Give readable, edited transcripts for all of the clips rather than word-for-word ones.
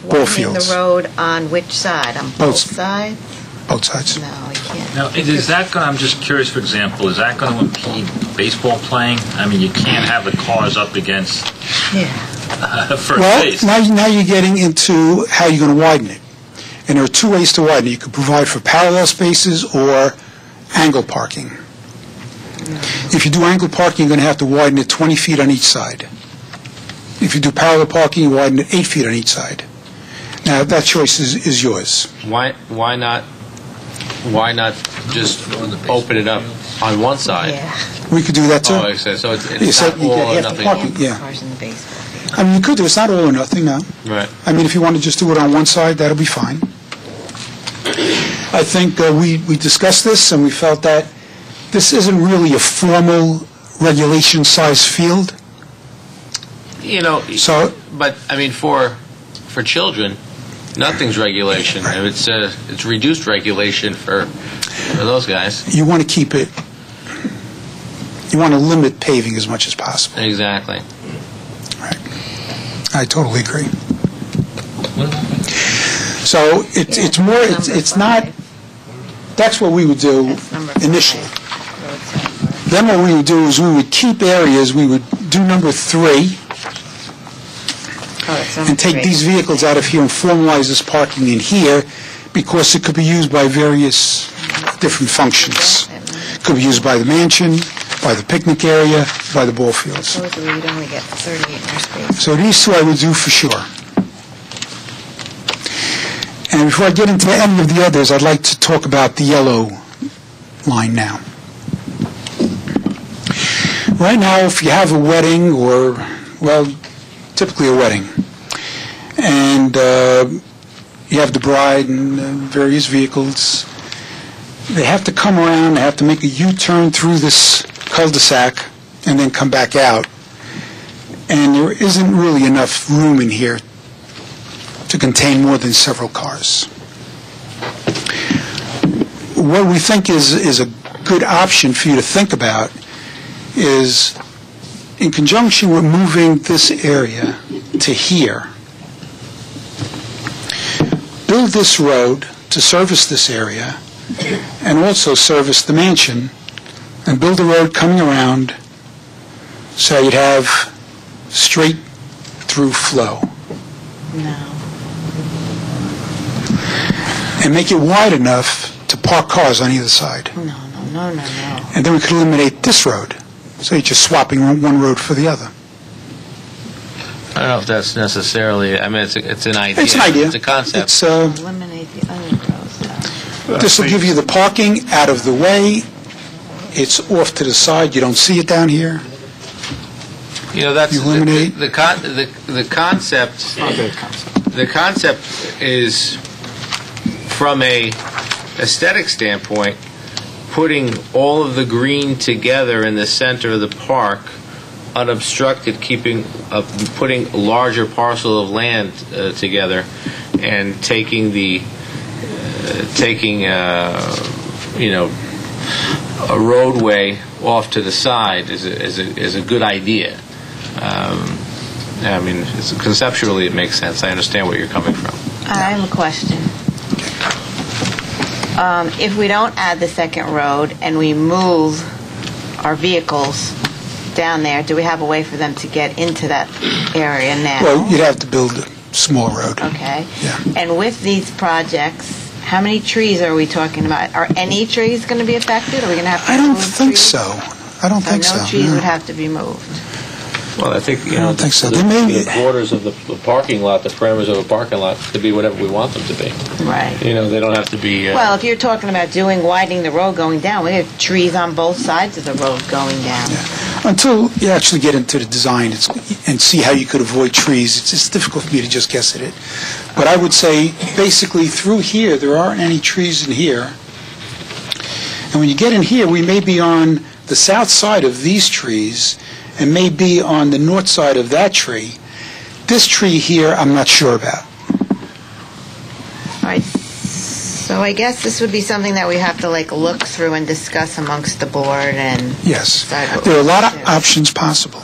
ball Widening fields. the road on which side? On both sides? Both sides. No, I can't. Now, is that going? I'm just curious. For example, is that going to impede baseball playing? I mean, you can't have the cars up against first base. Now you're getting into how you're going to widen it, and there are two ways to widen it. You could provide for parallel spaces or angle parking. If you do angle parking, you're going to have to widen it 20 feet on each side. If you do parallel parking, you widen it 8 feet on each side. Now, that choice is yours. Why not just open it up on one side? Yeah. We could do that, too. Oh, so it's not all or nothing. Yeah. Cars in the baseball. I mean, you could do it. It's not all or nothing, no. Right. I mean, if you want to just do it on one side, that'll be fine. I think we discussed this, and we felt that this isn't really a formal regulation-sized field. You know, but I mean, for children, nothing's regulation. It's reduced regulation for those guys. You want to keep it. You want to limit paving as much as possible. Exactly. Right. I totally agree. So it's more. It's not. That's what we would do initially. Then what we would do is we would keep areas. We would do number 3. And take these vehicles out of here and formalize this parking in here, because it could be used by various different functions. It could be used by the mansion, by the picnic area, by the ball fields. Supposedly you'd only get 38 more spaces. So these two I would do for sure. And before I get into any of the others, I'd like to talk about the yellow line now. Right now, if you have a wedding or, well, typically a wedding, and you have the bride and various vehicles, they have to come around, they have to make a U-turn through this cul-de-sac and then come back out. And there isn't really enough room in here to contain more than several cars. What we think is a good option for you to think about is, in conjunction with moving this area to here, build this road to service this area and also service the mansion, and build a road coming around so you'd have straight through flow. No. And make it wide enough to park cars on either side. No. And then we could eliminate this road, so you're just swapping one road for the other. I don't know if that's necessarily. I mean, it's an idea. It's an idea. It's a concept. It's, Eliminate the other roads, though. this will give you the parking out of the way. It's off to the side. You don't see it down here. You know, that's You eliminate. the concept. The concept is, from a aesthetic standpoint, putting all of the green together in the center of the park, unobstructed, putting a larger parcel of land together, and taking a roadway off to the side is a good idea. I mean, conceptually it makes sense. I understand where you're coming from. I have a question. If we don't add the second road and we move our vehicles down there, do we have a way for them to get into that area now? Well, you'd have to build a small road. Okay. Yeah. And with these projects, how many trees are we talking about? Are any trees going to be affected? Are we going to have to I don't move think trees? so. I don't think so. No trees no. would have to be moved. Well, I think I don't think so. The, There may be- the borders of the parking lot, the parameters of a parking lot, to be whatever we want them to be. Right. You know, they don't have to be. Well, if you're talking about widening the road going down, we have trees on both sides of the road going down. Yeah. Until you actually get into the design and see how you could avoid trees, it's difficult for me to just guess at it. But I would say, basically, through here, there aren't any trees in here. And when you get in here, we may be on the south side of these trees and may be on the north side of that tree. This tree here, I'm not sure about. All right. So I guess this would be something that we have to look through and discuss amongst the board and Yes. decide what There are a we lot do. of options possible.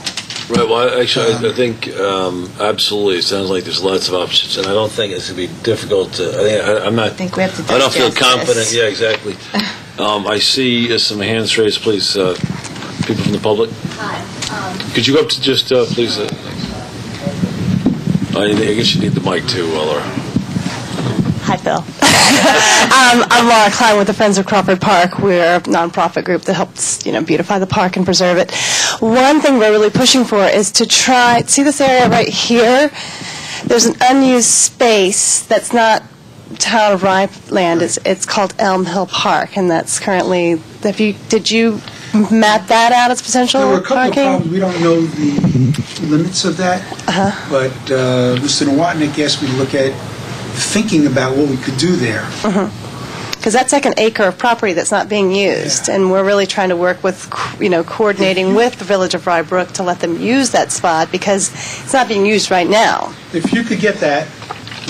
Right, well, actually, I think absolutely, it sounds like there's lots of options, and I don't think it's going to be difficult to, I'm not, I think we have to I don't feel digest confident, this. yeah, exactly. I see some hands raised, please, people from the public. Hi. Could you go up to just, please, I guess you need the mic too, Laura. Hi, Phil. I'm Laura Klein with the Friends of Crawford Park. We're a nonprofit group that helps, beautify the park and preserve it. One thing we're really pushing for is to try, see this area right here? There's an unused space that's not town of Rye land. It's called Elm Hill Park, and that's currently, did you map that out as potential There were a couple parking? of problems. We don't know the limits of that, but Mr. Nowotnik asked me to look at thinking about what we could do there. Because that's like an acre of property that's not being used, and we're really trying to work with, coordinating with the Village of Rye Brook to let them use that spot because it's not being used right now. If you could get that,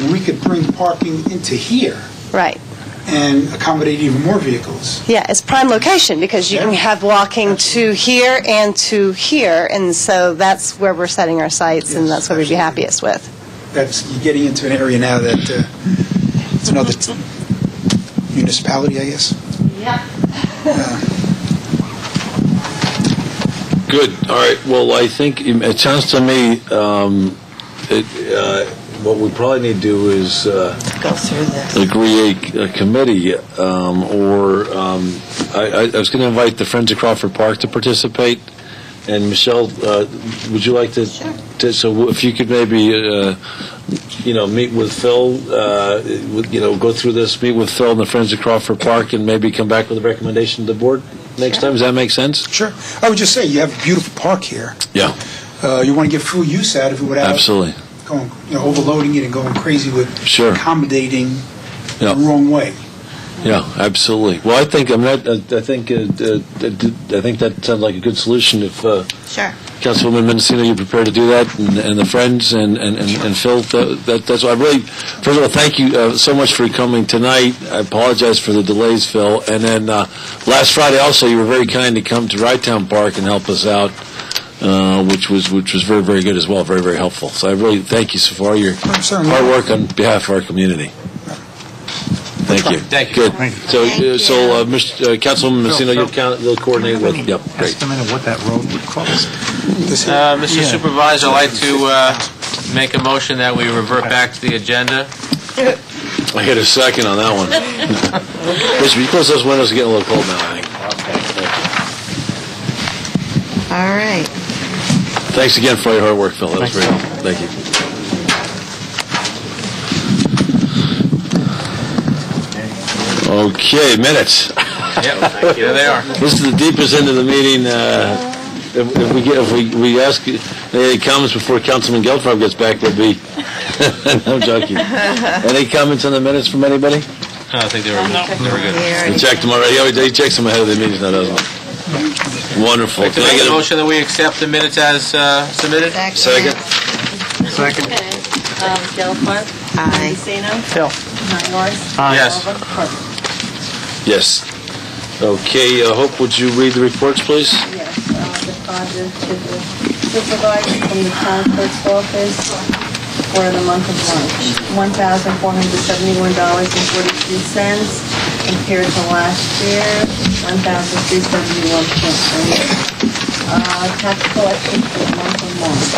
and we could bring parking into here Right. and accommodate even more vehicles. Yeah, it's prime location because you can Yeah. have walking to here and to here, and so that's where we're setting our sights, and Yes, that's what we'd be absolutely. happiest with. That's, you're getting into an area now that it's another municipality, I guess. Good. All right. Well, I think it sounds to me what we probably need to do is Go through this. agree a committee, or I was going to invite the Friends of Crawford Park to participate. And Michelle, would you like to? Sure. So if you could maybe, meet with Phil, go through this, meet with Phil and the Friends of Crawford Park, and maybe come back with a recommendation to the board next time. Does that make sense? Sure. I would just say, you have a beautiful park here. Yeah. You want to get full use out of it without Absolutely. going, overloading it and going crazy with Sure. accommodating Yeah. the wrong way. Yeah, absolutely. Well, I think I think that sounds like a good solution. If Sure. Councilwoman Mendocino, you're prepared to do that, and the friends and Phil, that's what I really. First of all, thank you so much for coming tonight. I apologize for the delays, Phil. And then last Friday, also, you were very kind to come to Rytown Park and help us out, which was very, very good as well. Very, very helpful. So I really thank you for all your Certainly. hard work on behalf of our community. Thank you. Thank you. Good. So, Thank you. Councilwoman Messina, you'll coordinate with. Yep. Great. Estimate of what that road would cost. Mr. Supervisor, I'd like to make a motion that we revert back to the agenda. I hit a second on that one. Bishop, you close those windows, are getting a little cold now, I think. All right. Thanks again for your hard work, Phil. That was great. Thank you. Okay, minutes. Yep, here they are. This is the deepest end of the meeting. If we ask any comments before Councilman Gelfarb gets back, there'll be. No, I'm joking. Any comments on the minutes from anybody? I think they were good. We checked them already. He checks them ahead of the meetings now, doesn't he? Wonderful. I'd like to make a motion that we accept the minutes as submitted. Second. Second. Gelfarb? Aye. Mendocino? Phil. Norris? Yes. Yes. Okay, Hope, would you read the reports, please? Yes, deposit to the supervisor from the town clerk's office for the month of March, $1,471.42 compared to last year, $1,371.28. Tax collection for the month of March.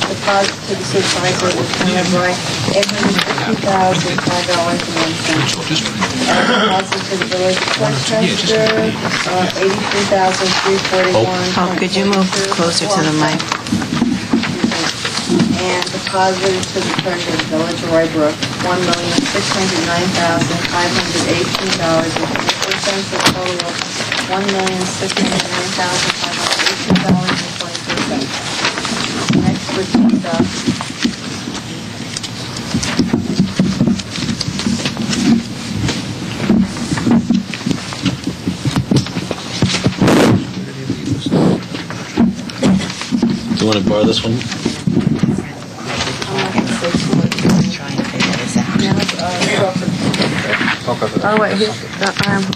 Deposit to the supervisor of the town of Rye, $850,005.01. Deposit to the village clerk treasurer, $83,341. Oh, could you move closer to the mic? And deposited to the treasurer of the village of Rye Brook, $1,609,518.24. A total of $1,609,518.24. Next would be Do you want to borrow this one? Try and figure this out. Oh, wait,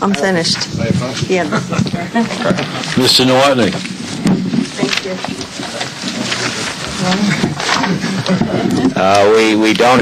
I'm finished. Yeah. Mr. Nowotny. Thank you. We don't